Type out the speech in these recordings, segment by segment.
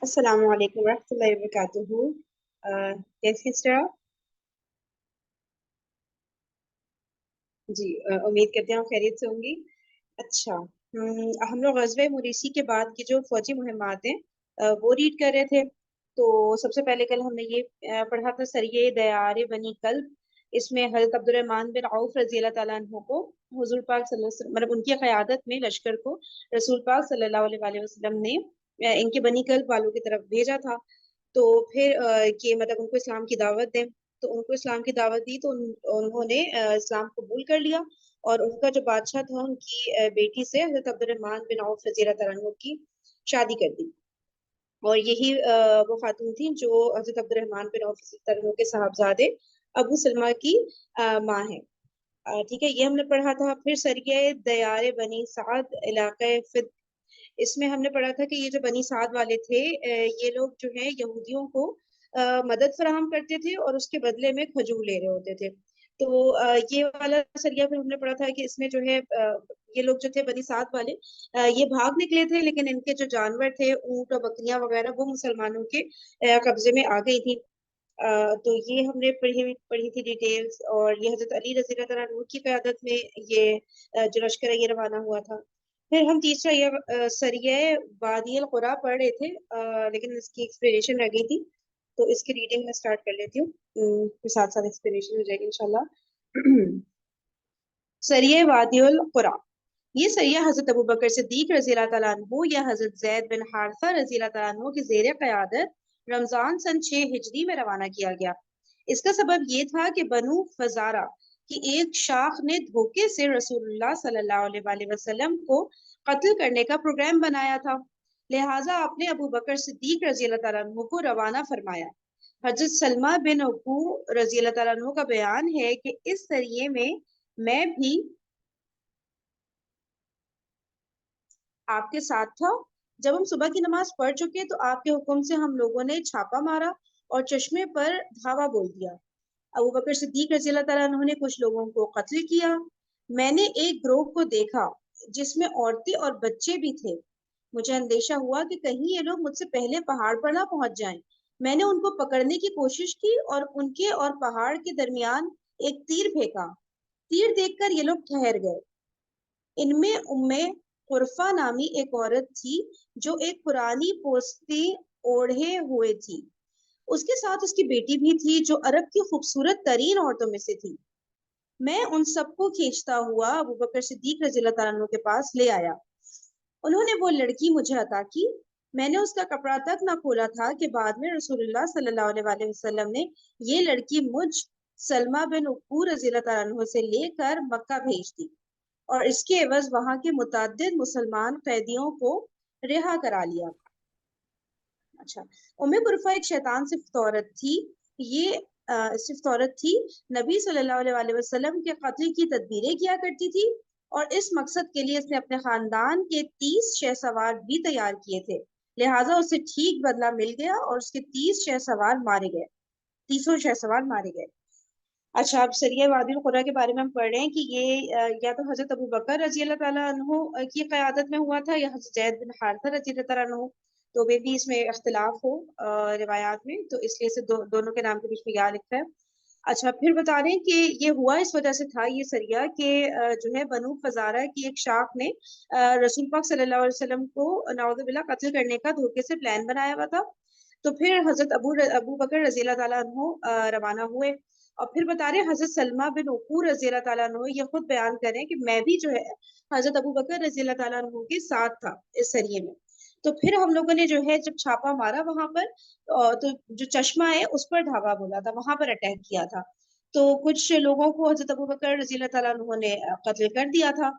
السلام علیکم ورحمۃ اللہ وبرکاتہ۔ کیسے ہیں سر آپ؟ جی امید کرتے ہیں آپ خیریت سے ہوں گی۔ اچھا، ہم لوگ غزوہ موریسی کے بعد کی جو فوجی مہمات ہیں وہ ریڈ کر رہے تھے۔ تو سب سے پہلے کل ہم نے یہ پڑھا تھا سریہ دیار بنی کلب۔ اس میں حضرت عبد الرحمن بن عوف رضی اللہ تعالیٰ عنہ کو حضور پاک صلی اللہ علیہ وسلم مطلب ان کی قیادت میں لشکر کو رسول پاک صلی اللہ علیہ وآلہ وسلم نے ان کے بنی کلب والوں کی طرف بھیجا تھا۔ تو پھر کہ مطلب ان کو اسلام کی دعوت دیں، تو ان کو اسلام کی دعوت دی تو انہوں نے اسلام قبول کر لیا، اور ان کا جو بادشاہ تھا ان کی بیٹی سے حضرت عبد الرحمن بن عوف رضی اللہ تعالیٰ عنہ کی شادی کر دی۔ اور یہی وہ خاتون تھیں جو حضرت عبد الرحمن بن عوف رضی اللہ عنہ کے صاحبزادے ابو سلمہ کی ماں ہیں۔ ٹھیک ہے، یہ ہم نے پڑھا تھا۔ پھر سریہ دیار بنی سعد علاقہ فد، اس میں ہم نے پڑھا تھا کہ یہ جو بنی سعد والے تھے یہ لوگ جو ہیں یہودیوں کو مدد فراہم کرتے تھے اور اس کے بدلے میں کھجور لے رہے ہوتے تھے۔ تو یہ والا سریہ پھر ہم نے پڑھا تھا کہ اس میں جو ہے یہ لوگ جو تھے بنی سعد والے یہ بھاگ نکلے تھے، لیکن ان کے جو جانور تھے اونٹ اور بکریاں وغیرہ وہ مسلمانوں کے قبضے میں آ گئی تھی۔ تو یہ ہم نے پڑھی تھی ڈیٹیلز، اور یہ حضرت علی رضی اللہ تعالیٰ عنہ کی قیادت میں یہ جو لشکر ہے یہ روانہ ہوا تھا۔ پھر ہم تیسرا یہ سریہ وادی القریٰ پڑھ رہے تھے، لیکن اس کی ایکسپلینیشن رہ گئی تھی، تو اس کی ریڈنگ میں سٹارٹ کر لیتی ہوں، پھر ساتھ ساتھ ایکسپلینیشن ہو جائے گی انشاءاللہ۔ سریہ وادی القریٰ، یہ سریہ حضرت ابوبکر صدیق رضی اللہ تعالیٰ عنہ یا حضرت زید بن حارثہ رضی اللہ تعالیٰ عنہ کی زیر قیادت رمضان سن 6 ہجری میں روانہ کیا گیا۔ اس کا سبب یہ تھا کہ بنو فزارہ کی ایک شاخ نے دھوکے سے رسول اللہ صلی اللہ علیہ وآلہ وسلم کو قتل کرنے کا پروگرام بنایا تھا، لہٰذا آپ نے ابو بکر صدیق رضی اللہ تعالیٰ عنہ کو روانہ فرمایا۔ حضرت سلمہ بن ابو رضی اللہ تعالیٰ عنہ کا بیان ہے کہ اس سریے میں بھی آپ کے ساتھ تھا۔ جب ہم صبح کی نماز پڑھ چکے تو آپ کے حکم سے ہم لوگوں نے چھاپا مارا اور چشمے پر دھاوا بول دیا۔ ابو بکر صدیق رضی اللہ تعالیٰ عنہ نے کچھ لوگوں کو قتل کیا۔ میں نے ایک گروہ کو دیکھا جس میں عورتیں اور بچے بھی تھے۔ مجھے اندیشہ ہوا کہ کہیں یہ لوگ مجھ سے پہلے پہاڑ پر نہ پہنچ جائیں۔ میں نے ان کو پکڑنے کی کوشش کی اور ان کے اور پہاڑ کے درمیان ایک تیر پھینکا۔ تیر دیکھ کر یہ لوگ ٹھہر گئے۔ ان میں قرفہ نامی ایک عورت تھی جو ایک پرانی پوستی اوڑھے ہوئے تھی، اس کے ساتھ اس کی بیٹی بھی تھی جو عرب کی خوبصورت ترین عورتوں میں سے تھی۔ میں ان سب کو کھینچتا ہوا ابو بکر صدیق رضی اللہ تعالیٰ عنہ کے پاس لے آیا۔ انہوں نے وہ لڑکی مجھے عطا کی۔ میں نے اس کا کپڑا تک نہ کھولا تھا کہ بعد میں رسول اللہ صلی اللہ علیہ وآلہ وسلم نے یہ لڑکی مجھ سلمہ بن ابو رضی اللہ تعالیٰ عنہ سے لے کر مکہ بھیج دی، اور اس کے عوض وہاں کے متعدد مسلمان قیدیوں کو رہا کرا لیا۔ اچھا، قرفہ ایک شیطان صفت عورت تھی۔ یہ صفت عورت تھی نبی صلی اللہ علیہ وآلہ وسلم کے قتل کی تدبیریں کیا کرتی تھی، اور اس مقصد کے لیے اس نے اپنے خاندان کے 30 شہ سوار بھی تیار کیے تھے، لہٰذا اسے ٹھیک بدلہ مل گیا اور اس کے 30 شہ سوار مارے گئے، 30 شہ سوار مارے گئے۔ اچھا، اب سریہ وادی القریٰ کے بارے میں ہم پڑھ رہے ہیں کہ یہ یا تو حضرت ابو بکر رضی اللہ تعالیٰ عنہ کی قیادت میں ہوا تھا یا حضرت زید بن حارثہ رضی اللہ تعالیٰ عنہ، تو وہ بھی اس میں اختلاف ہو روایات میں، تو اس لیے سے دونوں کے نام کے بیچ میں یا لکھا ہے۔ اچھا، پھر بتا رہے ہیں کہ یہ ہوا اس وجہ سے تھا یہ سریہ کہ جو ہے بنو فزارہ کی ایک شاخ نے رسول پاک صلی اللہ علیہ وسلم کو نعوذ باللہ قتل کرنے کا دھوکے سے پلان بنایا ہوا تھا۔ تو پھر حضرت ابو بکر رضی اللہ تعالیٰ عنہ روانہ ہوئے، اور پھر بتا رہے حضرت سلمہ بن ابو رضی اللہ تعالیٰ عنہ یہ خود بیان کریں کہ میں بھی جو ہے حضرت ابو بکر رضی اللہ تعالیٰ عنہ کے ساتھ تھا اس سریے میں۔ تو پھر ہم لوگوں نے جو ہے جب چھاپا مارا وہاں پر، تو جو چشمہ ہے اس پر دھاوا بولا تھا، وہاں پر اٹیک کیا تھا، تو کچھ لوگوں کو حضرت ابو بکر رضی اللہ تعالیٰ عنہ نے قتل کر دیا تھا۔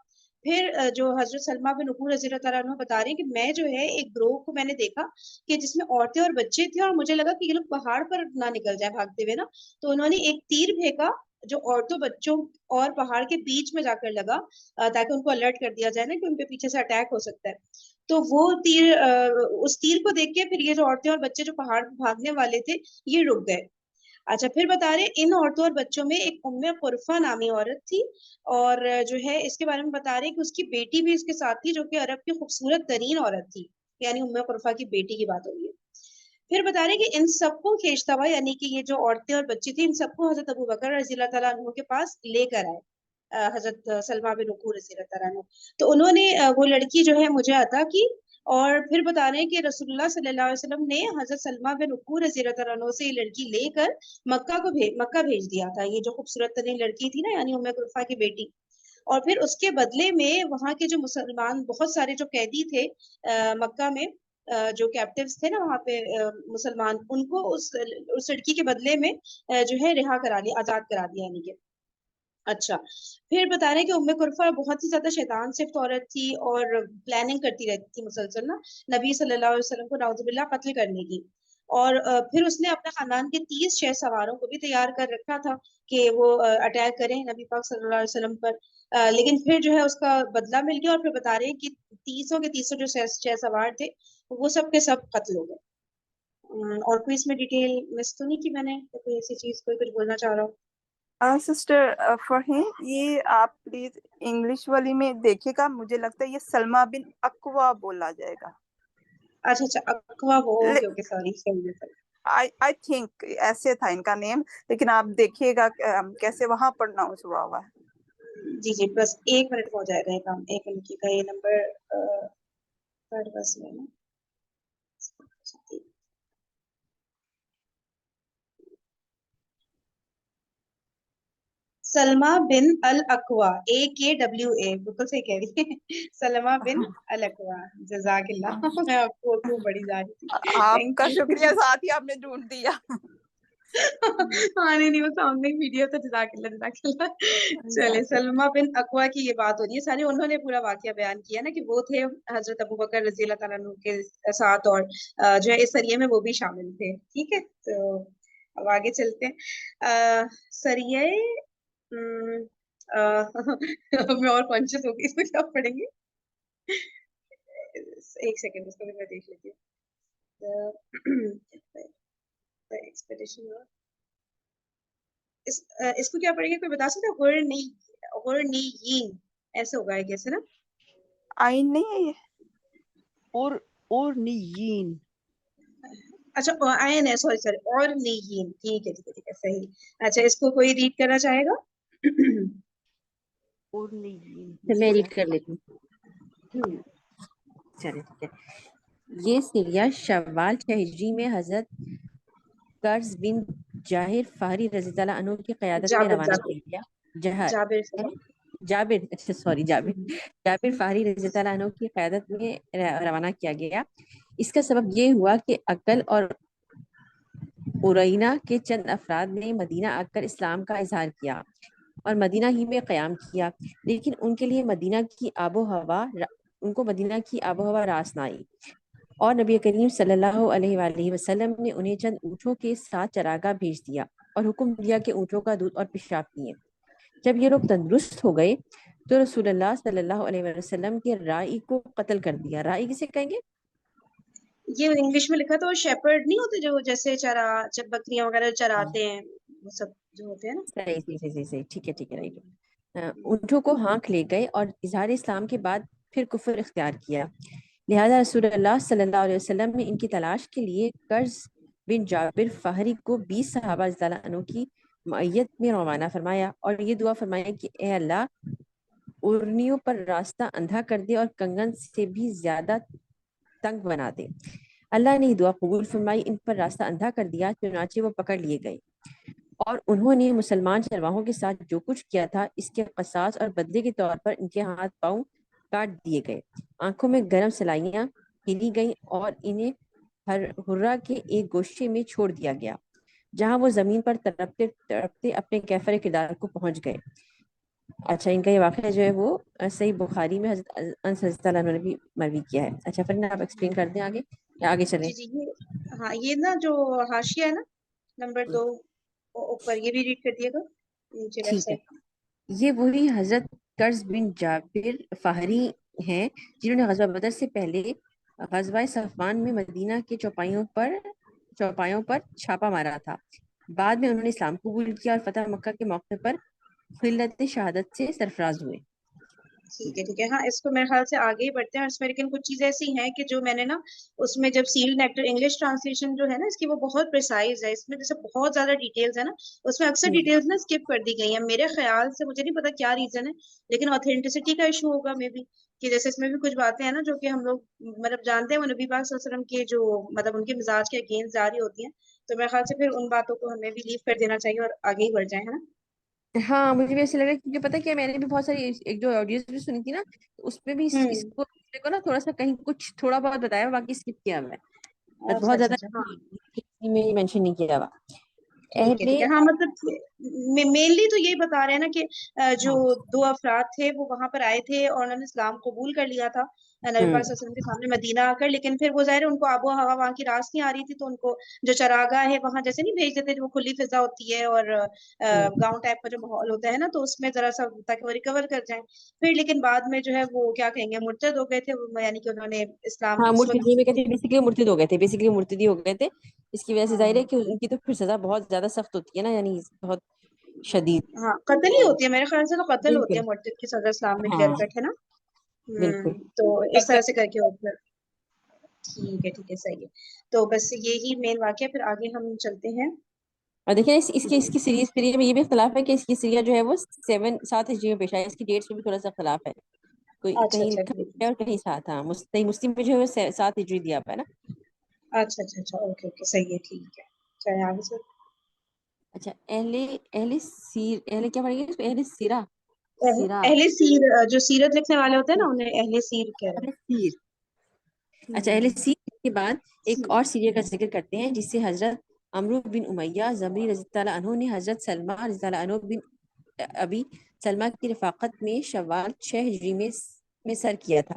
پھر جو حضرت سلمہ بن ابو رضی اللہ تعالیٰ عنہ بتا رہے ہیں کہ میں جو ہے ایک گروہ کو میں نے دیکھا کہ جس میں عورتیں اور بچے تھے، اور مجھے لگا کہ یہ لوگ پہاڑ پر نہ نکل جائے بھاگتے ہوئے نا، تو انہوں نے ایک تیر پھینکا جو عورتوں بچوں اور پہاڑ کے بیچ میں جا کر لگا، تاکہ ان کو الرٹ کر دیا جائے نا کہ ان کے پیچھے سے اٹیک ہو سکتا ہے۔ تو وہ تیر اس تیر کو دیکھ کے پھر یہ جو عورتیں اور بچے جو پہاڑ بھاگنے والے تھے یہ رک گئے۔ اچھا، پھر بتا رہے ان عورتوں اور بچوں میں ایک قرفہ نامی عورت تھی، اور جو ہے اس کے بارے میں بتا رہے کہ اس کی بیٹی بھی اس کے ساتھ تھی جو کہ عرب کی خوبصورت ترین عورت تھی، یعنی قرفہ کی بیٹی کی بات ہو رہی ہے۔ پھر بتا رہے کہ ان سب کو کھینچتا ہوا، یعنی کہ یہ جو عورتیں اور بچی تھی، ان سب کو حضرت ابو بکر رضی اللہ تعالیٰ عنہ کے پاس لے کر آئے، حضرت سلمہ بن عقور رضی اللہ تعالیٰ عنہ. تو انہوں نے وہ لڑکی جو ہے مجھے عطا کی. اور پھر بتا رہے ہیں کہ رسول اللہ صلی اللہ علیہ وسلم نے حضرت سلمہ بن عقور رضی اللہ تعالیٰ عنہ سے یہ لڑکی لے کر مکہ بھیج دیا تھا. یہ جو خوبصورت ترین لڑکی تھی نا، یعنی ام کلثوم کی بیٹی. اور پھر اس کے بدلے میں وہاں کے جو مسلمان بہت سارے جو قیدی تھے مکہ میں، جو کیپٹیوز تھے نا وہاں پہ مسلمان، ان کو اس لڑکی کے بدلے میں جو ہے رہا کرا لیا، آزاد کرا دیا. یعنی کہ اچھا، پھر بتا رہے ہیں کہ ام کلثوم بہت ہی زیادہ شیطان صفت عورت تھی اور پلاننگ کرتی رہتی تھی مسلسل نا نبی صلی اللہ علیہ وسلم کو نعوذ باللہ قتل کرنے کی. اور پھر اس نے اپنے خاندان کے 30 شہ سواروں کو بھی تیار کر رکھا تھا کہ وہ اٹیک کریں نبی پاک صلی اللہ علیہ وسلم پر. لیکن پھر جو ہے اس کا بدلہ مل گیا، اور پھر بتا رہے ہیں کہ 300 کے 300 جو شہ سوار تھے وہ سب کے سب قتل ہو گئے. اور کوئی اس میں ڈیٹیل مس تو نہیں کی میں نے، کوئی ایسی چیز کوئی کچھ بولنا چاہ رہا ہوں؟ سسٹر فہیم، یہ آپ پلیز انگلش والی میں دیکھیے گا، مجھے لگتا ہے یہ سلمہ بن اقوا بولا جائے گا. اچھا اچھا، اقوا، اوکے سوری، صحیح ہے. آئی تھنک ایسے تھا ان کا نیم، لیکن آپ دیکھیے گا کیسے وہاں پرناؤنس ہوا ہوا ہے. جی جی، بس 1 منٹ میں ہو جائے گا یہ کام. 1 منٹ کا یہ نمبر تھرڈ بس میں نا. سلمہ بن الاقوا، AKWA، بالکل صحیح کہہ رہی ہے، سلمہ بن الاقوا. جزاک اللہ، میں آپ کو اردو بڑی جا رہی تھی. آپ تھینک کا یو. شکریہ، ساتھ ہی آپ نے ڈھونڈ دیا. ہاں نہیں وہ سامنے ویڈیو تو جزاک اللہ جزاک اللہ. چلے، سلمہ بن اقوا کی یہ بات ہو رہی ہے ساری. انہوں نے پورا واقعہ بیان کیا نا کہ وہ تھے حضرت ابو بکر رضی اللہ تعالیٰ عنہ کے ساتھ، اور جو ہے اس سریے میں وہ بھی شامل تھے. ٹھیک ہے، تو اب آگے چلتے ہیں. سریے میں اور کانشیس ہو گئی، اس میں کیا پڑھیں گے؟ 1 سیکنڈ، اس کو بھی میں دیکھ لیتی ہوں. ایکسپیڈیشن، اس کو کیا پڑھیں گے؟ کوئی بتا سکتا ہے؟ غرنیین ایسے ہوگا ہے کیسے نا؟ آئین نہیں ہے یہ، اور نیین. اچھا آئین ہے، سوری اور نیین. ٹھیک ہے ٹھیک ہے ٹھیک ہے، صحیح. اچھا، اس کو کوئی ریڈ کرنا چاہے گا؟ اور نیین میں ریڈ کر لیتی ہوں. چلے ٹھیک ہے. یہ سریہ شوال 6 ہجری میں حضرت قرظ بن جاہر فہری رضی اللہ عنہ کی قیادت میں روانہ کیا گیا. جابر فہری رضی اللہ عنہ کی قیادت میں روانہ کیا گیا. اس کا سبب یہ ہوا کہ عقل اور ارینا کے چند افراد نے مدینہ آ کر اسلام کا اظہار کیا اور مدینہ ہی میں قیام کیا، لیکن ان کے لیے مدینہ کی آب و ہوا راس نہ آئی، اور نبی کریم صلی اللہ علیہ وآلہ وسلم نے انہیں چند اونٹوں کے ساتھ چراگاہ بھیج دیا اور حکم دیا کہ اونٹوں کا دودھ اور پیشاب پیئیں. جب یہ لوگ تندرست ہو گئے تو رسول اللہ صلی اللہ علیہ وسلم کے رائی کو قتل کر دیا. رائی کسے کہیں گے؟ یہ انگلش میں لکھا تو شیپرڈ نہیں ہوتے جو جیسے بکریاں وغیرہ چراتے ہیں، وہ سب جو ہوتے ہیں نا. صحیح، ٹھیک ہے رائٹ. اونٹوں کو ہانک لے گئے اور اظہار اسلام کے بعد پھر کفر اختیار کیا. لہذا رسول اللہ صلی اللہ علیہ وسلم نے ان کی تلاش کے لیے قرظ بن جابر فہری کو 20 صحابہ رضی اللہ عنہ کی معیت میں روانہ فرمایا اور یہ دعا فرمایا کہ اے اللہ، اورنیوں پر راستہ اندھا کر دے اور کنگن سے بھی زیادہ تنگ بنا دے. اللہ نے دعا قبول فرمائی، ان پر راستہ اندھا کر دیا، چنانچہ وہ پکڑ لیے گئے اور انہوں نے مسلمان چرواہوں کے ساتھ جو کچھ کیا تھا اس کے قصاص اور بدلے کے طور پر ان کے ہاتھ پاؤں کاٹ دیے گئے، آنکھوں میں گرم سلائیاں ہلی گئیں اور انہیں ہرہ کے ایک گوشے میں چھوڑ دیا گیا جہاں وہ زمین پر تڑپتے تڑپتے اپنے کیفر کردار کو پہنچ گئے. اچھا، ان کا یہ واقعہ جو ہے وہ صحیح بخاری میں حضرت انس رضی اللہ عنہ نے بھی مروی کیا ہے. اچھا فرنا، آپ ایکسپلین کر دیں آگے یا آگے چلیں؟ جی ہاں، یہ نا جو حاشیہ ہے نا نمبر 2 اوپر، یہ بھی ریڈ کر دیے گا نیچے لیفٹ ٹھیک ہے. سائڈ. یہ وہی حضرت قرظ بن جابر فہری ہیں جنہوں نے غزوہ بدر سے پہلے غزوہ صفوان میں مدینہ کے چوپایوں پر چھاپا مارا تھا. بعد میں انہوں نے اسلام قبول کیا اور فتح مکہ کے موقع پر خلت شہادت سے سرفراز ہوئے. ٹھیک ہے ہاں اس کو میرے خیال سے آگے ہی بڑھتے ہیں. اور اس میں لیکن کچھ چیزیں ایسی ہیں کہ جو میں نے نا اس میں جب سیل نیکٹر انگلش ٹرانسلیشن جو ہے نا اس کی وہ بہت پریسائز ہے. اس میں جیسے بہت زیادہ ڈیٹیلز ہے نا اس میں اکثر ڈیٹیلز نا اسکپ کر دی گئی ہیں میرے خیال سے. مجھے نہیں پتا کیا ریزن ہے لیکن اوتھینٹسٹی کا ایشو ہوگا مے بی کہ جیسے اس میں بھی کچھ باتیں ہیں نا جو کہ ہم لوگ مطلب جانتے ہیں وہ نبی پاک صلی اللہ علیہ وسلم کے جو مطلب ان کے مزاج کے اگینسٹ جاری ہوتی ہیں. تو میرے خیال سے پھر ان باتوں کو ہمیں بھی لیو کر دینا چاہیے اور آگے ہی بڑھ جائیں ہے نا. ہاں مجھے بھی ایسے لگ رہا ہے کیونکہ پتہ کیا میں نے بھی بہت ساری ایک جو آڈیوز بھی سنی تھی نا اس میں بھی اس کو نا تھوڑا سا کہیں کچھ تھوڑا بہت بتایا باقی اسکپ کیا ہوا ہے بس بہت زیادہ ہاں میں مینشن نہیں کیا ہوا. ٹھیک ہے ہاں مطلب مینلی تو یہی بتا رہے ہیں نا کہ جو ہاں 2 افراد تھے وہ وہاں پر آئے تھے اور انہوں نے اسلام قبول کر لیا تھا نبی پاک صلی اللہ علیہ وسلم کے سامنے مدینہ آ کر. لیکن پھر وہ ظاہر ان کو آب و ہوا وہاں کی راس نہیں آ رہی تھی تو ان کو جو چراگاہ ہے وہاں جیسے نہیں بھیج دیتے وہ کھلی فضا ہوتی ہے اور گاؤں ٹائپ کا جو ماحول ہوتا ہے نا تو اس میں ذرا سا تاکہ وہ ریکور کر جائیں. پھر لیکن بعد میں جو ہے وہ کیا کہیں گے مرتد ہو گئے تھے یعنی کہ انہوں نے اسلام ہاں اس وقت مرتدی میں کہتے ہیں بیسیکلی مرتد ہو گئے تھے بیسیکلی مرتدی ہو گئے تھے. اس کی وجہ سے ظاہر ہے کہ ان کی تو پھر سزا بہت زیادہ سخت ہوتی ہے نا یعنی بہت شدید. ہاں قتل ہی ہوتی ہے میرے خیال سے تو قتل ہوتی بالکل ہے مرتد کی سزا اسلام میں ہاں کلیئر کٹ ہے نا. بالکل تو اس طرح سے کر کے اوپر ٹھیک ہے صحیح ہے. تو بس یہی مین واقعہ پھر آگے ہم چلتے ہیں. اور دیکھیں اس کی سیریز پیریڈ میں یہ بھی اختلاف ہے کہ اس کی سیریز جو ہے وہ 7 ہجری میں پیش آئی. اس کی ڈیٹس میں بھی تھوڑا سا اختلاف ہے کوئی کہیں اچھا لکھا ٹھیک ہے اور کہیں 7. ہاں صحیح مسلم میں جو ہے وہ 7 ہجری دیا ہوا ہے نا. اچھا اوکے صحیح ہے ٹھیک ہے. چلیں آگے سر. اچھا اہل کیا پڑھیں گے اس کو اہل سیرہ سیرہ اہل سیر جو سیرت لکھنے والے ہوتے ہیں نا انہیں اہل سیر کہہ رہے اہل سیر. اچھا ہیں. اہل سیر کے بعد ایک اور سیریہ کا ذکر کرتے ہیں جس سے حضرت عمرو بن امیہ زمری رضی اللہ عنہ نے حضرت سلمہ رضی اللہ عنہ بن ابی سلمہ کی رفاقت میں شوال 6 ہجری میں سر کیا تھا.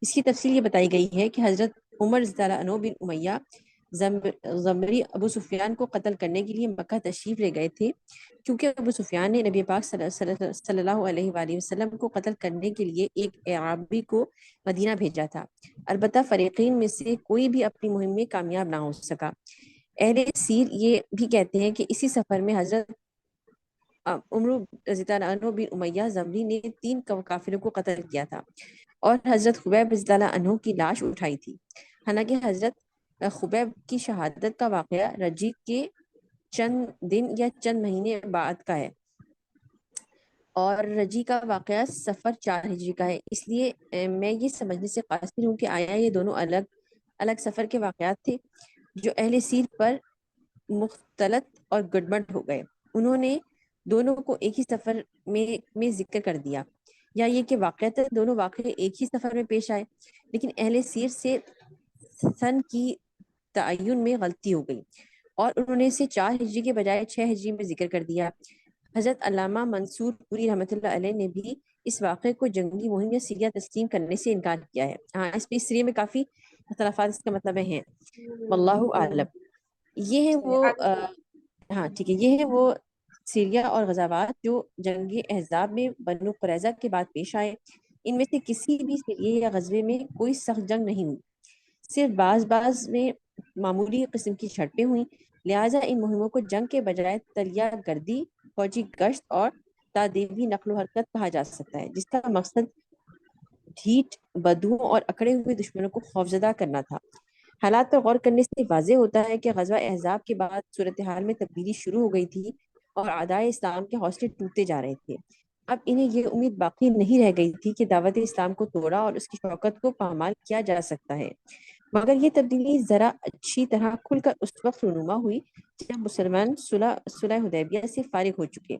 اس کی تفصیل یہ بتائی گئی ہے کہ حضرت عمر رضی اللہ عنہ بن امیہ زمری ابو سفیان کو قتل کرنے کے لیے مکہ تشریف لے گئے تھے. کیونکہ ابو سفیان نے نبی پاک صلی اللہ علیہ وآلہ وسلم کو قتل کرنے کے لیے ایک اعرابی کو مدینہ بھیجا تھا. البتہ فریقین میں سے کوئی بھی اپنی مہم میں کامیاب نہ ہو سکا. اہل سیر یہ بھی کہتے ہیں کہ اسی سفر میں حضرت عمرو رضی اللہ عنہ بن امیہ زمری نے 3 کافروں کو قتل کیا تھا اور حضرت خبیب رضی اللہ عنہ کی لاش اٹھائی تھی. حالانکہ حضرت خبیب کی شہادت کا واقعہ رجی کے چند دن یا چند مہینے بعد کا ہے اور رجی کا واقعہ صفر 4 ہجری کا ہے. اس لیے میں یہ سمجھنے سے قاصر ہوں کہ آیا یہ دونوں الگ سفر کے واقعات تھے جو اہل سیر پر مختلط اور گڈبڈ ہو گئے. انہوں نے دونوں کو ایک ہی سفر میں ذکر کر دیا یا یہ کہ واقعات دونوں واقعے ایک ہی سفر میں پیش آئے. لیکن اہل سیر سے سن کی تعین میں غلطی ہو گئی اور انہوں نے اسے 4 ہجری کے بجائے 6 ہجری میں ذکر کر دیا. حضرت علامہ منصور پوری رحمۃ اللہ علیہ نے بھی اس واقعے کو جنگی مہم یا سیریہ تسلیم کرنے سے انکار کیا ہے. ہاں اس سیریہ میں کافی اختلافات اس کا مطلب ہیں. واللہ اعلم. یہ ہے وہ ہاں ٹھیک ہے یہ ہے وہ سیریہ اور غزوات جو جنگ احزاب میں بنو قریظہ کے بعد پیش آئے. ان میں سے کسی بھی سیریے یا غزوے میں کوئی سخت جنگ نہیں ہوئی. صرف بعض میں معمولی قسم کی جھڑپیں ہوئیں. لہٰذا ان مہموں کو جنگ کے بجائے تلیہ گردی فوجی گشت اور تادیبی نقل و حرکت کہا جا سکتا ہے جس کا مقصد ڈھیٹ بدوؤں اور اکڑے ہوئے دشمنوں کو خوفزدہ کرنا تھا. حالات پر غور کرنے سے واضح ہوتا ہے کہ غزوہ احزاب کے بعد صورتحال میں تبدیلی شروع ہو گئی تھی اور اعدائے اسلام کے حوصلے ٹوٹتے جا رہے تھے. اب انہیں یہ امید باقی نہیں رہ گئی تھی کہ دعوت اسلام کو توڑا اور اس کی شوکت کو پامال کیا جا سکتا ہے. مگر یہ تبدیلی ذرا اچھی طرح کھل کر اس وقت رونما ہوئی جب مسلمان صلح حدیبیہ سے فارغ ہو چکے.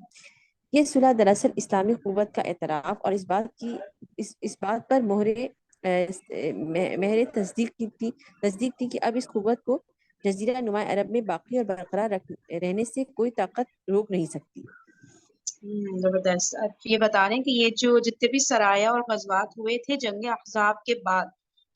یہ صلح دراصل اسلامی قوت کا اعتراف اور اس بات پر مہر تصدیق تھی کہ اب اس قوت کو جزیرہ نما عرب میں باقی اور برقرار رہنے سے کوئی طاقت روک نہیں سکتی. زبردست. اب یہ بتا رہے ہیں کہ یہ جو جتنے بھی سرایہ اور غزوات ہوئے تھے جنگ احزاب کے بعد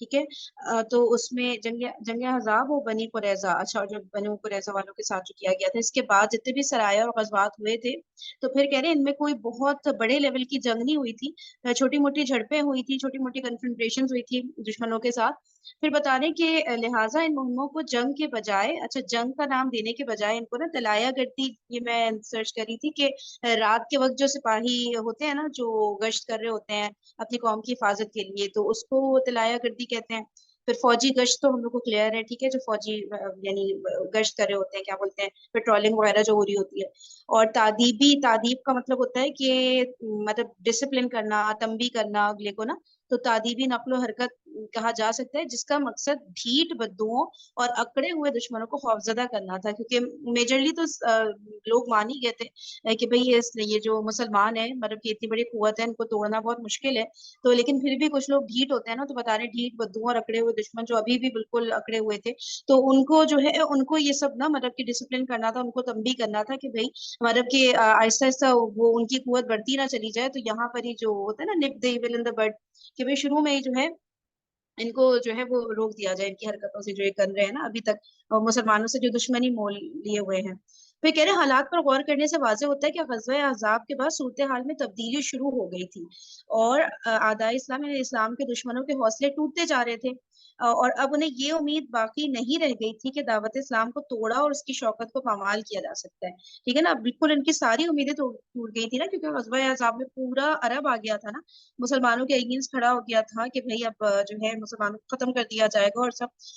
ٹھیک ہے. تو اس میں جنگ احزاب وہ بنی قریظہ، اچھا، اور جو بنی قریظہ والوں کے ساتھ جو کیا گیا تھا، اس کے بعد جتنے بھی سرایا اور غزوات ہوئے تھے تو پھر کہہ رہے ہیں ان میں کوئی بہت بڑے لیول کی جنگ نہیں ہوئی تھی، چھوٹی موٹی جھڑپیں ہوئی تھی، چھوٹی موٹی کنفرنٹریشنز ہوئی تھی دشمنوں کے ساتھ. پھر بتا رہے کہ لہٰذا ان مہموں کو جنگ کے بجائے، اچھا جنگ کا نام دینے کے بجائے ان کو نا طلایا گردی، یہ میں سرچ کر رہی تھی کہ رات کے وقت جو سپاہی ہوتے ہیں نا جو گشت کر رہے ہوتے ہیں اپنی قوم کی حفاظت کے لیے، تو اس کو طلایا گردی کہتے ہیں. پھر فوجی گشت تو ہم لوگ کو کلیئر ہے، ٹھیک ہے، جو فوجی یعنی گشت کر رہے ہوتے ہیں، کیا بولتے ہیں، پیٹرولنگ وغیرہ جو ہو رہی ہوتی ہے. اور تعدیب کا مطلب ہوتا ہے کہ مطلب ڈسپلن کرنا، تنبیہ کرنا اگلے کو نا. تو تعدیبی نقل و حرکت کہا جا سکتا ہے، جس کا مقصد ڈھیٹ بدوؤں اور اکڑے ہوئے دشمنوں کو خوفزدہ کرنا تھا. کیونکہ میجرلی تو لوگ مان ہی گئے تھے کہ بھئی یہ جو مسلمان ہیں، مطلب کہ اتنی بڑی قوت ہے، ان کو توڑنا بہت مشکل ہے. تو لیکن پھر بھی کچھ لوگ ڈھیٹ ہوتے ہیں نا، تو بتا رہے ڈھیٹ بدوؤں اور اکڑے ہوئے دشمن جو ابھی بھی بالکل اکڑے ہوئے تھے، تو ان کو جو ہے ان کو یہ سب نا مطلب کہ ڈسپلن کرنا تھا، ان کو تنبیہ کرنا تھا کہ بھئی مطلب کہ آہستہ آہستہ وہ ان کی قوت بڑھتی نہ چلی جائے. تو یہاں پر ہی جو ہوتا ہے نا نپ دی ایول ان دی بڈ، کہ بھئی شروع میں ہی جو ہے ان کو جو ہے وہ روک دیا جائے، ان کی حرکتوں سے جو یہ کر رہے ہیں نا ابھی تک مسلمانوں سے جو دشمنی مول لیے ہوئے ہیں. پھر کہہ رہے حالات پر غور کرنے سے واضح ہوتا ہے کہ غزوہ احزاب کے بعد صورتحال میں تبدیلی شروع ہو گئی تھی، اور اعدائے اسلام یعنی اسلام کے دشمنوں کے حوصلے ٹوٹتے جا رہے تھے. اور اب انہیں یہ امید باقی نہیں رہ گئی تھی کہ دعوت اسلام کو توڑا اور اس کی شوکت کو پامال کیا جا سکتا ہے. ٹھیک ہے نا، بالکل ان کی ساری امیدیں ٹوٹ گئی تھی نا، کیونکہ غزوہ احزاب میں پورا عرب آ گیا تھا نا، مسلمانوں کے اگینسٹ کھڑا ہو گیا تھا کہ بھئی اب جو ہے مسلمانوں کو ختم کر دیا جائے گا، اور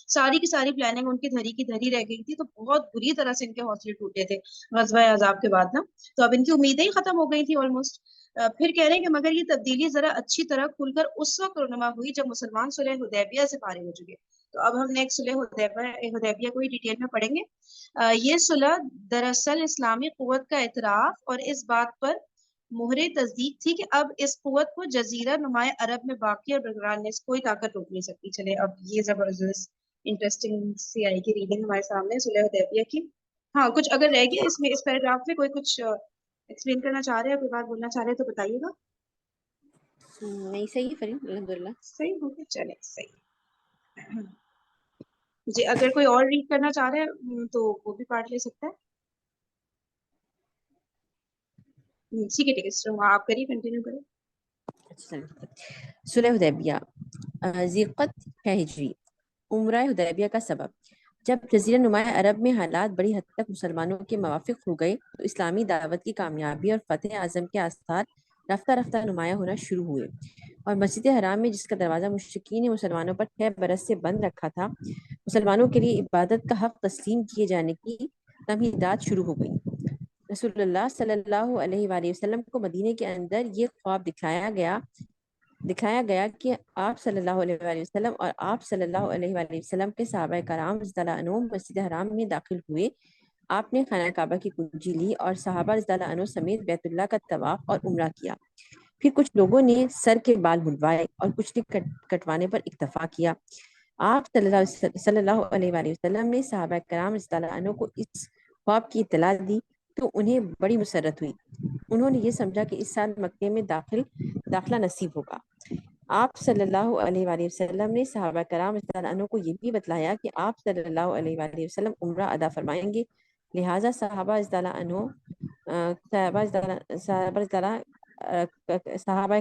ساری کی ساری پلاننگ ان کی دھری کی دھری رہ گئی تھی. تو بہت بری طرح سے ان کے حوصلے ٹوٹے تھے غزوہ احزاب کے بعد نا. تو اب ان کی امیدیں ہی ختم ہو گئی تھی آلموسٹ. پھر کہہ رہے ہیں کہ مگر یہ تبدیلی ذرا اچھی طرح کھل کر اس وقت رونما ہوئی جب مسلمان صلح حدیبیہ سے فارغ ہو چکے. تو اب ہم نیکسٹ صلح حدیبیہ کو ہی ڈیٹیل میں پڑھیں گے. یہ صلح دراصل اسلامی قوت کا اعتراف اور اس بات پر مہر تصدیق تھی کہ اب اس قوت کو جزیرہ نمایاں عرب میں باقی اور برقرار رہنے سے کوئی طاقت روک نہیں سکتی. چلے اب یہ زبردست انٹرسٹنگ سی آئے گی ریڈنگ ہمارے سامنے صلح حدیبیہ کی. ہاں کچھ اگر رہ گیا اس میں، اس پیراگراف میں کوئی کچھ ایکسپلین کرنا چاہ رہے ہیں، کوئی بات بولنا چاہ رہے ہیں تو بتائیے گا. نہیں صحیح ہے فریم، الحمدللہ. صحیح ہو گیا، چلے صحیح. جی اگر کوئی اور ریڈ کرنا چاہ رہے ہیں تو وہ بھی پارٹ لے سکتا ہے. ٹھیک ہے ٹھیک ہے، آپ کریے، کنٹینیو کریں. صلح حدیبیہ ذیقت ہے ہجری. عمرہ حدیبیہ کا سبب. جب جزیرہ نمایاں عرب میں حالات بڑی حد تک مسلمانوں کے موافق ہو گئے تو اسلامی دعوت کی کامیابی اور فتح اعظم کے آثار رفتہ رفتہ نمایاں ہونا شروع ہوئے، اور مسجد حرام میں جس کا دروازہ مشرکین نے مسلمانوں پر 6 برس سے بند رکھا تھا، مسلمانوں کے لیے عبادت کا حق تسلیم کیے جانے کی تمہیدات شروع ہو گئی. رسول اللہ صلی اللہ علیہ وآلہ وسلم کو مدینے کے اندر یہ خواب دکھایا گیا کہ آپ صلی اللہ علیہ وآلہ وسلم اور آپ صلی اللہ علیہ وآلہ وسلم کے صحابہ کرام رضی اللہ عنہم مسجد حرام میں داخل ہوئے. آپ نے خانہ کعبہ کی کنجی لی اور صحابہ رضی اللہ عنہ سمیت بیت اللہ کا طواف اور عمرہ کیا. پھر کچھ لوگوں نے سر کے بال منڈوائے اور کچھ نے کٹوانے پر اکتفا کیا. آپ صلی اللہ علیہ وآلہ وسلم نے صحابہ کرام رضی اللہ عنہ کو اس خواب کی اطلاع دی تو انہیں بڑی مسرت ہوئی. انہوں نے یہ سمجھا کہ اس سال مکے میں داخلہ نصیب ہوگا. آپ صلی اللہ علیہ وآلہ وسلم نے صحابہ کرام رضی اللہ عنہ کو یہ بھی بتلایا کہ آپ صلی اللہ علیہ وآلہ وسلم عمرہ ادا فرمائیں گے، لہٰذا صحابہ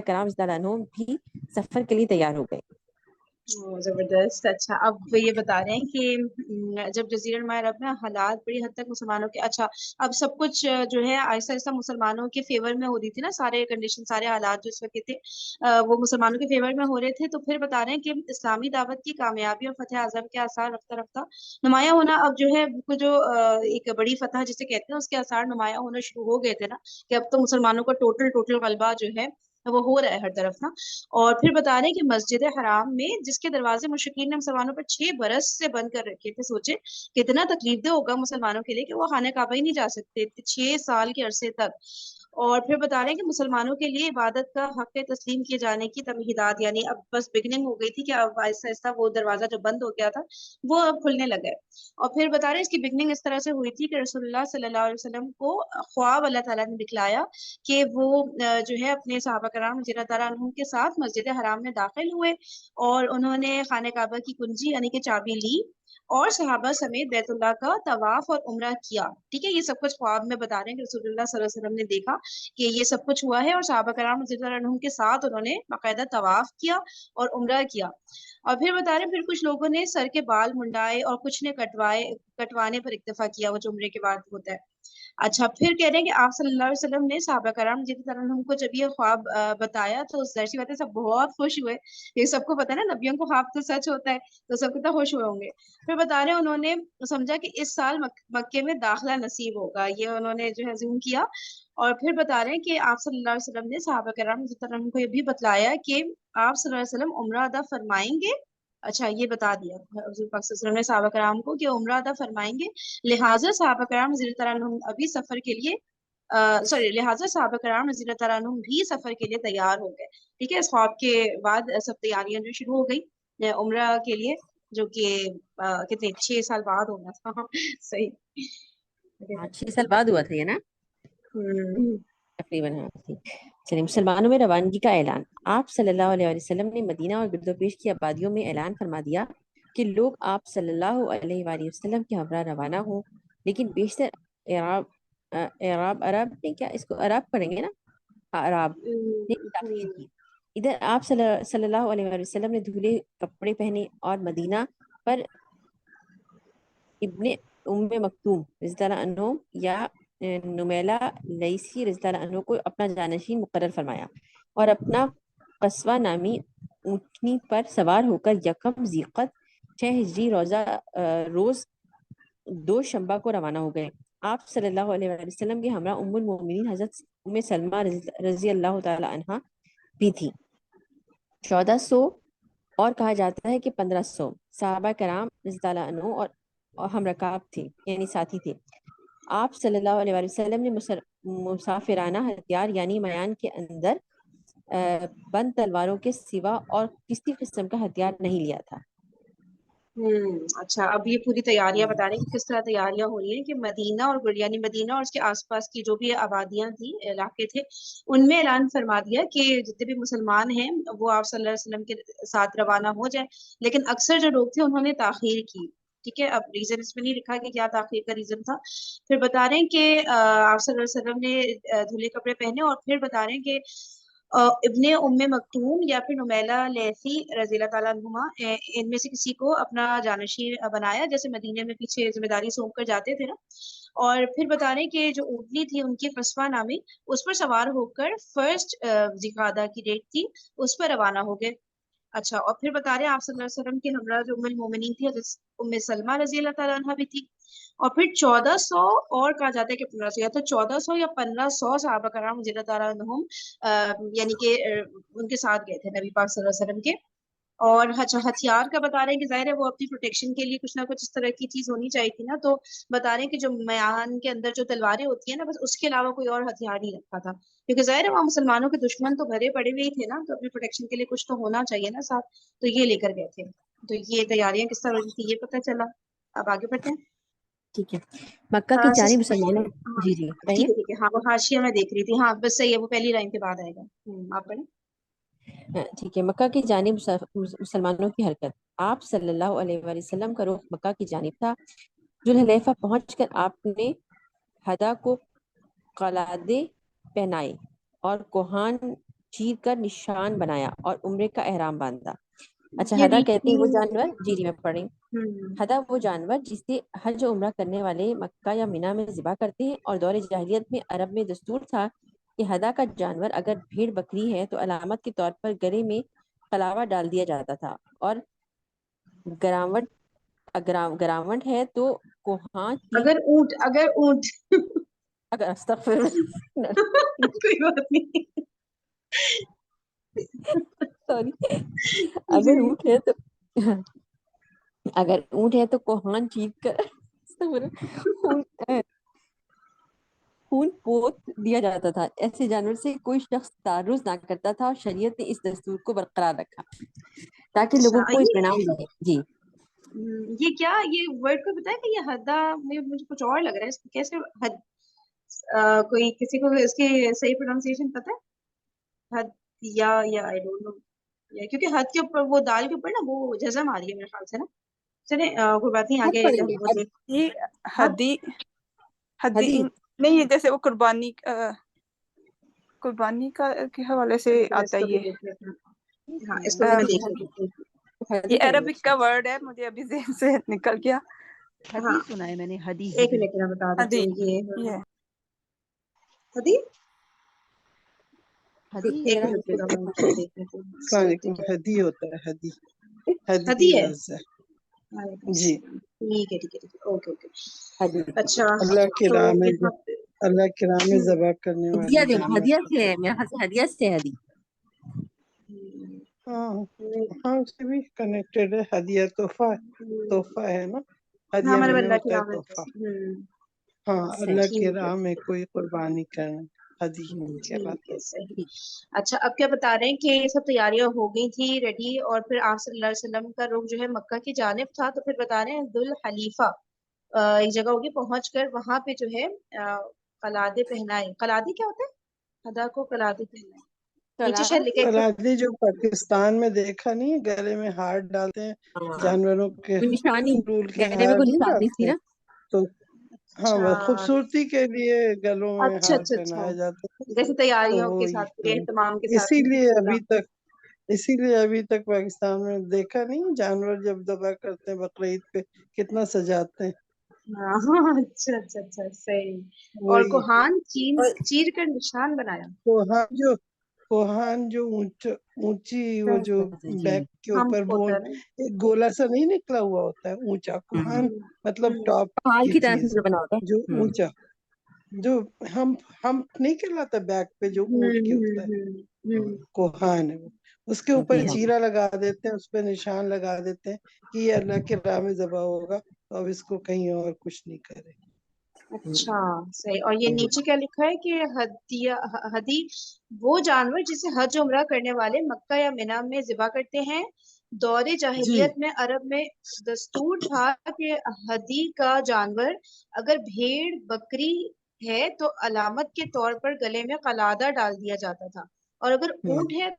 کرام رضی اللہ عنہ بھی سفر کے لیے تیار ہو گئے. زبردست. اچھا اب یہ بتا رہے ہیں کہ جب جزیرہ نما عرب میں حالات بڑی حد تک مسلمانوں کے، اچھا اب سب کچھ جو ہے آہستہ آہستہ مسلمانوں کے فیور میں ہو رہی تھی نا، سارے کنڈیشن سارے حالات جو اس وقت تھے وہ مسلمانوں کے فیور میں ہو رہے تھے. تو پھر بتا رہے ہیں کہ اسلامی دعوت کی کامیابی اور فتح اعظم کے آثار رفتہ رفتہ نمایاں ہونا، اب جو ہے بالکل جو ایک بڑی فتح جسے کہتے ہیں اس کے آثار نمایاں ہونا شروع ہو گئے تھے نا، کہ اب تو مسلمانوں کا ٹوٹل غلبہ جو ہے وہ ہو رہا ہے ہر طرف نا. اور پھر بتا رہے ہیں کہ مسجد حرام میں جس کے دروازے مشرکین نے مسلمانوں پر 6 برس سے بند کر رکھے تھے، سوچے کتنا تکلیف دہ ہوگا مسلمانوں کے لیے کہ وہ خانہ کعبہ ہی نہیں جا سکتے 6 سال کے عرصے تک. اور پھر بتا رہے ہیں کہ مسلمانوں کے لیے عبادت کا حق تسلیم کیے جانے کی تمہیدات، یعنی اب بس بگننگ ہو گئی تھی کہ اب آہستہ آہستہ وہ دروازہ جو بند ہو گیا تھا وہ اب کھلنے لگا ہے. اور پھر بتا رہے ہیں اس کی بگننگ اس طرح سے ہوئی تھی کہ رسول اللہ صلی اللہ علیہ وسلم کو خواب اللہ تعالیٰ نے دکھلایا کہ وہ جو ہے اپنے صحابہ کرام رضی اللہ تعالیٰ عنہ کے ساتھ مسجد حرام میں داخل ہوئے اور انہوں نے خانہ کعبہ کی کنجی یعنی کہ چابی لی اور صحابہ سمیت بیت اللہ کا طواف اور عمرہ کیا. ٹھیک ہے، یہ سب کچھ خواب میں بتا رہے ہیں کہ رسول اللہ صلی اللہ علیہ وسلم نے دیکھا کہ یہ سب کچھ ہوا ہے اور صحابہ کرام رضی اللہ عنہم کے ساتھ انہوں نے باقاعدہ طواف کیا اور عمرہ کیا. اور پھر بتا رہے ہیں پھر کچھ لوگوں نے سر کے بال منڈائے اور کچھ نے کٹوانے پر اکتفا کیا، وہ جو عمرے کے بعد ہوتا ہے. اچھا، پھر کہہ رہے ہیں کہ آپ صلی اللہ علیہ وسلم نے صحابہ کرام رضی اللہ عنہم کو جب یہ خواب بتایا تو ظاہر سی بات ہے سب بہت خوش ہوئے. یہ سب کو پتا ہے نا نبیوں کو خواب تو سچ ہوتا ہے، تو سب کتنا خوش ہوئے ہوں گے. پھر بتا رہے ہیں انہوں نے سمجھا کہ اس سال مکے میں داخلہ نصیب ہوگا، یہ انہوں نے جو ہے زوم کیا. اور پھر بتا رہے ہیں کہ آپ صلی اللہ علیہ وسلم نے صحابہ کرام رضی اللہ عنہم کو یہ بھی بتلایا کہ آپ صلی اللہ علیہ وسلم عمرہ ادا فرمائیں گے. اچھا، یہ بتا دیا حضور پاک صلی اللہ علیہ وسلم نے صحابہ کرام کو کہ عمرہ ادا فرمائیں گے، لہٰذا صحابہ کرام رضی اللہ عنہم ابھی سفر کے لیے لہٰذا صحابہ کرام رضی اللہ تعالیٰ عنہم بھی سفر کے لیے تیار ہو گئے. ٹھیک ہے، اس خواب کے بعد سب تیاریاں جو شروع ہو گئی عمرہ کے لیے، جو کہ کتنے 6 سال بعد ہونا تھا. صحیح. ہاں 6 سال بعد ہوا تھا یہ نا ہوں. تقریباً. ہاں ٹھیک. چلیے، مسلمانوں میں روانگی کا اعلان. آپ صلی اللہ علیہ وسلم نے مدینہ اور گرد و پیش کی آبادیوں میں اعلان فرما دیا کہ لوگ آپ صلی اللہ علیہ وآلہ وسلم کے ہمراہ روانہ ہوں، لیکن بیشتر عرب نے کیا اس کو عرب پڑھیں گے نا، عرب نے تاخیر کی. ادھر آپ صلی اللہ علیہ وآلہ وسلم نے دھلے کپڑے پہنے اور مدینہ پر ابن ام مکتوم رضی اللہ عنہ یا نمیلہ لیسی رضی اللہ عنہ کو اپنا جانشین مقرر فرمایا اور اپنا قصوہ نامی اونٹنی پر سوار ہو کر یکم ذیقت 6 ہجری روز 2 شنبہ کو روانہ ہو گئے. آپ صلی اللہ علیہ وآلہ وسلم کے ہمراہ ام المومنین حضرت ام سلمہ رضی اللہ تعالی عنہا بھی تھی. 1400 اور کہا جاتا ہے کہ 1500 صحابہ کرام رضی اللہ عنہ اور ہم رکاب تھے، یعنی ساتھی تھے. آپ صلی اللہ علیہ وآلہ وسلم نے مسافرانہ ہتھیار یعنی میان کے اندر بند تلواروں کے سوا اور کسی قسم کا ہتھیار نہیں لیا تھا. اچھا، اب یہ پوری تیاریاں بتا رہے ہیں کہ کس طرح تیاریاں ہو رہی ہیں کہ مدینہ اور یعنی مدینہ اور اس کے آس پاس کی جو بھی آبادیاں تھیں، علاقے تھے، ان میں اعلان فرما دیا کہ جتنے بھی مسلمان ہیں وہ آپ صلی اللہ علیہ وسلم کے ساتھ روانہ ہو جائیں. لیکن اکثر جو لوگ تھے انہوں نے تاخیر کی. ٹھیک ہے، اب ریزن اس میں نہیں لکھا کہ کیا تاخیر کا ریزن تھا. پھر بتا رہے ہیں کہ آپ صلی اللہ علیہ وسلم نے دھلے کپڑے پہنے اور پھر بتا رہے ہیں کہ ابن ام مکتوم یا پھر نمیلہ لیثی رضی اللہ تعالیٰ عنہما ان میں سے کسی کو اپنا جانشین بنایا، جیسے مدینے میں پیچھے ذمہ داری سونپ کر جاتے تھے نا. اور پھر بتا رہے ہیں کہ جو اونٹنی تھی ان کی قصوہ نامی، اس پر سوار ہو کر فرسٹ ذیقعدہ کی ڈیٹ تھی اس پر روانہ ہو گئے. اچھا، اور پھر بتا رہے ہیں آپ صلی اللہ علیہ وسلم کے ہمراہ جو ام المومنین تھی حضرت ام سلمہ رضی اللہ تعالیٰ عنہا بھی تھی. اور پھر 1400 اور کہا جاتا ہے کہ 1500 یا تو 1400 یا 1500 صحابہ کرام رضی اللہ تعالیٰ عنہم یعنی کہ ان کے ساتھ گئے تھے نبی پاک صلی اللہ علیہ وسلم کے. اور ہتھیار کا بتا رہے ہیں کہ ظاہر ہے وہ اپنی پروٹیکشن کے لیے کچھ نہ کچھ اس طرح کی چیز ہونی چاہیے تھی نا. تو بتا رہے ہیں کہ جو میان کے اندر جو تلواریں ہوتی ہیں نا، بس اس کے علاوہ کوئی اور ہتھیار نہیں رکھا تھا، کیونکہ ظاہر ہے وہاں مسلمانوں کے دشمن تو بھرے پڑے ہوئے ہی تھے نا، تو اپنی پروٹیکشن کے لیے کچھ تو ہونا چاہیے نا ساتھ، تو یہ لے کر گئے تھے. تو یہ تیاریاں کس طرح تھی یہ پتہ چلا. اب آگے بڑھتے ہیں. ٹھیک ہے. مکہ کی جانب مسلمانوں جی بتائیے. ٹھیک ہے. ہاں، وہ حاشیہ میں دیکھ رہی تھی. ہاں بس صحیح ہے، وہ پہلی لائن کے بعد آئے گا. آپ پڑھیں. ٹھیک ہے. مکہ کی جانب مسلمانوں کی حرکت. آپ صلی اللہ علیہ وآلہ وسلم کا رخ مکہ کی جانب تھا. ذوالحلیفہ پہنچ کر آپ نے ہدا کو قلادے پہنائے اور کوہان چیر کر نشان بنایا اور عمرے کا احرام باندھا. اچھا، ہدا کہتے ہیں وہ جانور، جی میں پڑھیں. ہدا وہ جانور جسے حج و عمرہ کرنے والے مکہ یا مینا میں ذبح کرتے ہیں، اور دور جاہلیت میں عرب میں دستور تھا کہ ہدا کا جانور اگر بھیڑ بکری ہے تو علامت کے طور پر گلے میں قلاوہ ڈال دیا جاتا تھا، اور گراونٹ ہے تو کوہاں اگر اونٹ اگر استغفر کوئی بات نہیں. سوری. اگر اونٹ ہے تو کوہان چیر کر خون پوت دیا جاتا تھا. ایسے جانور سے کوئی شخص تعرض نہ کرتا تھا اور شریعت نے اس دستور کو برقرار رکھا تاکہ لوگوں اچھا کو اطمینان رہے. جی یہ کیا یہ ورڈ کو بتایا کہ یہ حدا میں مجھے کچھ اور لگ رہا ہے، اس کو کیسے حد کوئی کسی کو اس کی صحیح پروننسیشن پتہ ہے؟ حد یا آئی ڈونٹ نو، کیونکہ حد کے اوپر وہ دال کے اوپر نا وہ جزم آ رہی ہے میرے خیال سے نا. چلے کوئی بات نہیں، حد آگے پڑھیں گے. وہ دیکھ. یہ حد حدی حدی نہیں، یہ جیسے وہ قربانی کا کے حوالے سے آتا اس کو ہے بھی یہ. دیکھ لیتے ہیں. ہاں اس کو بھی میں دیکھ لیتی ہوں. حدی یہ پڑھیں گے. عربک کا ورڈ ہے، مجھے ابھی ذہن سے نکل گیا. حدی ہاں سنا ہے میں نے، حدی ایک حدی. منٹ میں بتا دیتی حدی ہوں یہ یہ حدی. حدی ایک میرا منٹ میں اس کو دیکھ لیتی ہوں. السلام علیکم. حدی ہوتا ہے حدی، حدی حدی ہے. لفظ ہے. وعلیکم جی السلام. ٹھیک ہے ٹھیک ہے ٹھیک ہے، اوکے اوکے. حدی. اچھا اللہ کی تو راہ میں یہاں پہ اللہ کی راہ میں ذبح کرنے ہدیہ والے دے جانور. ہدیہ سے ہے، میرے خیال سے ہدیہ سے حدی. ہاں ہاں اس سے بھی کنیکٹڈ ہے. ہدیہ تحفہ ہے نا، ہدیہ ہاں مطلب میں اللہ کی ہوتا ہے راہ میں تحفہ. ہوں. ہاں صحیح. اللہ کی ٹھیک ہے راہ میں کوئی قربانی کرنا ہدی ٹھیک کہلاتا ہے ہے. صحیح. ٹھیک. اچھا اب کیا بتا رہے ہیں کہ یہ سب تیاریاں ہو گئی تھی ریڈی، اور پھر آپ صلی اللہ علیہ وسلم کا رخ جو ہے مکہ کی جانب تھا، تو پھر بتا رہے ہیں ذوالحلیفہ ایک جگہ ہوگی، پہنچ کر وہاں پہ جو ہے قلادے پہنائے. قلادے کیا ہوتا ہے؟ ہدا کو قلادے پہنائے. نیچے شاید لکھا ہے قلادے جو پاکستان میں دیکھا نہیں ہے، گلے میں ہار ڈالتے ہیں ہاں جانوروں کے، نشانی رول کے گہنے میں ہار کوئی نہیں نشانی تھی ڈالتے نا. تو ہاں اچھا وہ خوبصورتی کے لیے گلوں میں اچھا ہار اچھا اچھا، پہنایا جاتا ہے. جیسے تو تیاریوں کے وہ ساتھ پورے اہتمام کے ساتھ اسی ان کی لیے پورا. ابھی تک پاکستان میں دیکھا نہیں، جانور جب ذبح کرتے ہیں بقرعید پہ کتنا سجاتے ہیں. ہاں اچھا اچھا اچھا صحیح. اور وہی کوہان چیر کر نشان بنایا. کوہان جو اونچی وہ جو جی بیک کے ہم اوپر ہوتا بون ہے نا. ایک گولا سا نہیں نکلا ہوا ہوتا ہے اونچا کوہان، ہوں، مطلب ہوں، ٹاپ پہاڑ کی کی طرح چیز سے بنا ہوتا جو ہے. اونچا، جو ہم نہیں کہلاتا بیک پہ جو اونٹ کے ہوتا ہے، ہوں. کوہان ہے وہ. اس کے اوپر جی ہاں. چیرا لگا دیتے ہیں، اس پہ نشان لگا دیتے ہیں کہ یہ اللہ کے راہ میں ذبح ہوگا، تو اب اس کو کہیں اور کچھ نہیں کرے. اچھا صحیح. اور یہ نیچے کیا لکھا ہے کہ ہدی وہ جانور جسے حج عمرہ کرنے والے مکہ یا مینا میں ذبح کرتے ہیں. دور جی جاہلیت میں عرب میں دستور تھا کہ ہدی کا جانور اگر بھیڑ بکری ہے تو علامت کے طور پر گلے میں قلادہ ڈال دیا جاتا تھا، اور اگر اونٹ ہے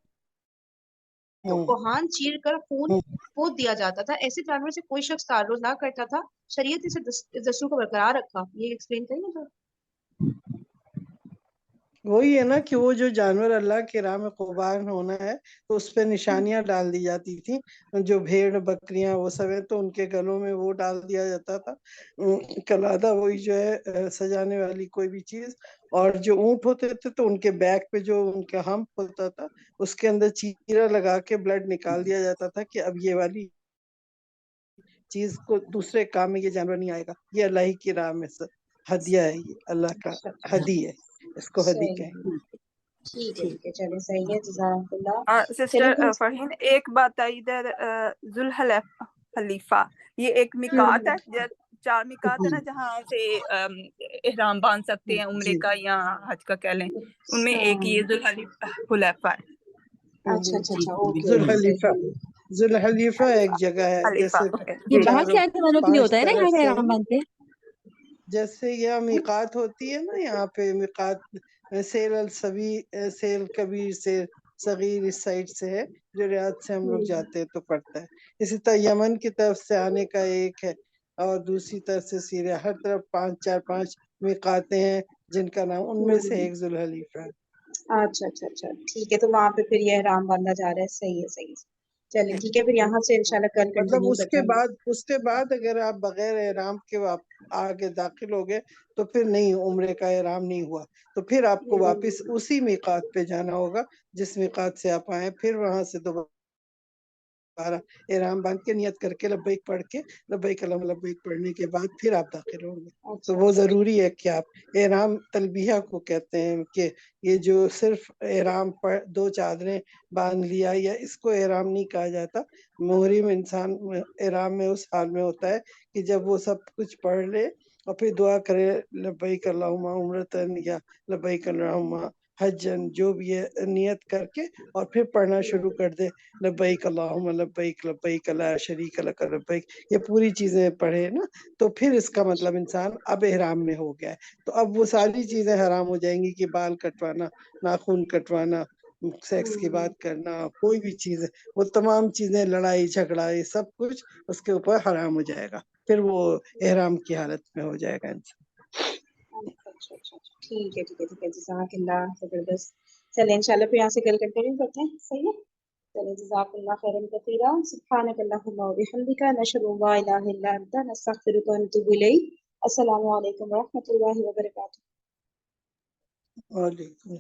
تو ہوں کوہان چیر کر خون ہوں پوت دیا جاتا تھا. ایسے جانور سے کوئی شخص تعرض نہ کرتا تھا. شریعت اسے دستور کو برقرار رکھا. یہ ایکسپلین کریں گے. وہی ہے نا کہ وہ جو جانور اللہ کی راہ میں قربان ہونا ہے تو اس پہ نشانیاں ڈال دی جاتی تھیں. جو بھیڑ بکریاں وہ سب ہیں تو ان کے گلوں میں وہ ڈال دیا جاتا تھا قلادہ، وہی جو ہے سجانے والی کوئی بھی چیز. اور جو اونٹ ہوتے تھے تو ان کے بیک پہ جو ان کا ہمپ ہوتا تھا اس کے اندر چیرا لگا کے بلڈ نکال دیا جاتا تھا کہ اب یہ والی چیز کو دوسرے کام میں یہ جانور نہیں آئے گا، یہ اللہ ہی کی راہ میں ہدیہ ہے، یہ اللہ کا ہدی ہے، اس کو ہدی صحیح. کہیں گے. ٹھیک ہے چلے صحیح ہے. جزاک اللہ. چلے سسٹر پھر فرحین ایک بات آئی ادھر، ذوالحلیفہ یہ ایک مقات ہے، 4 مقات ہے نا جہاں سے احرام باندھ سکتے ہیں عمرے جی کا یا حج کا کہہ لیں، ان میں اچھا ایک یہ ذوالحلیفہ ہے. اچھا اچھا اوکے ذوالحلیفہ صحیح. ذوالحلیفہ ایک جگہ ہے، حلیفہ جیسے یہ جی. باہر سے آنے والوں کے لیے 5 ہوتا ہے نا، طرف یہاں سے احرام باندھتے ہیں. جیسے یہ میقات ہوتی ہے نا، یہاں پہ میقات سیل سیل کبیر سے صغیر اس سائڈ سے ہے، جو ریاض سے ہم لوگ جاتے ہیں تو پڑتا ہے. اسی طرح یمن کی طرف سے آنے کا ایک ہے، اور دوسری طرف سے سیریا. ہر طرف 5 میقاتیں ہیں جن کا نام، ان میں سے ایک ذوالحلیفہ ہے. اچھا ٹھیک ہے. تو وہاں پہ پھر یہ احرام باندھا جا رہا ہے. صحیح ہے. چلیں ٹھیک ہے، پھر یہاں سے انشاءاللہ کل مطلب کنٹینیو کرتے ہیں. اس کے بعد اگر آپ بغیر احرام کے آگے داخل ہو گئے تو پھر نہیں، عمرے کا احرام نہیں ہوا، تو پھر آپ کو واپس اسی میقات پہ جانا ہوگا جس میقات سے آپ آئے. پھر وہاں سے دوبارہ احرام باندھ کے نیت کر کے لبیک پڑھ کے لبیک اللہم لبیک پڑھنے کے بعد پھر آپ داخل ہوں گے. تو وہ اچھا ضروری ہے کہ آپ احرام تلبیہ کو کہتے ہیں، کہ یہ جو صرف احرام پر 2 چادریں باندھ لیا یا اس کو احرام نہیں کہا جاتا. محرم انسان احرام میں اس حال میں ہوتا ہے کہ جب وہ سب کچھ پڑھ لے اور پھر دعا کرے لبیک اللہم عمرتن یا لبیک اللہم حجن، جو بھی ہے نیت کر کے، اور پھر پڑھنا شروع کر دے لبیک اللہم لبیک لبیک لا شریک لک لبیک، یہ پوری چیزیں پڑھے نا، تو پھر اس کا مطلب انسان اب احرام میں ہو گیا ہے. تو اب وہ ساری چیزیں حرام ہو جائیں گی کہ بال کٹوانا، ناخن کٹوانا، سیکس کی بات کرنا، کوئی بھی چیز، وہ تمام چیزیں، لڑائی جھگڑا، یہ سب کچھ اس کے اوپر حرام ہو جائے گا، پھر وہ احرام کی حالت میں ہو جائے گا انسان. ٹھیک ہے ٹھیک ہے ٹھیک ہے، جزاک اللہ، زبردست. چلیں انشاءاللہ پھر یہاں سے کل کنٹینیو کرتے ہیں. صحیح ہے، چلیں جزاک اللہ خیرا کثیرا. سبحانک اللہم وبحمدک، نشہد ان لا الہ الا انت، نستغفرک ونتوب الیک. السلام علیکم ورحمۃ اللہ وبرکاتہ. وعلیکم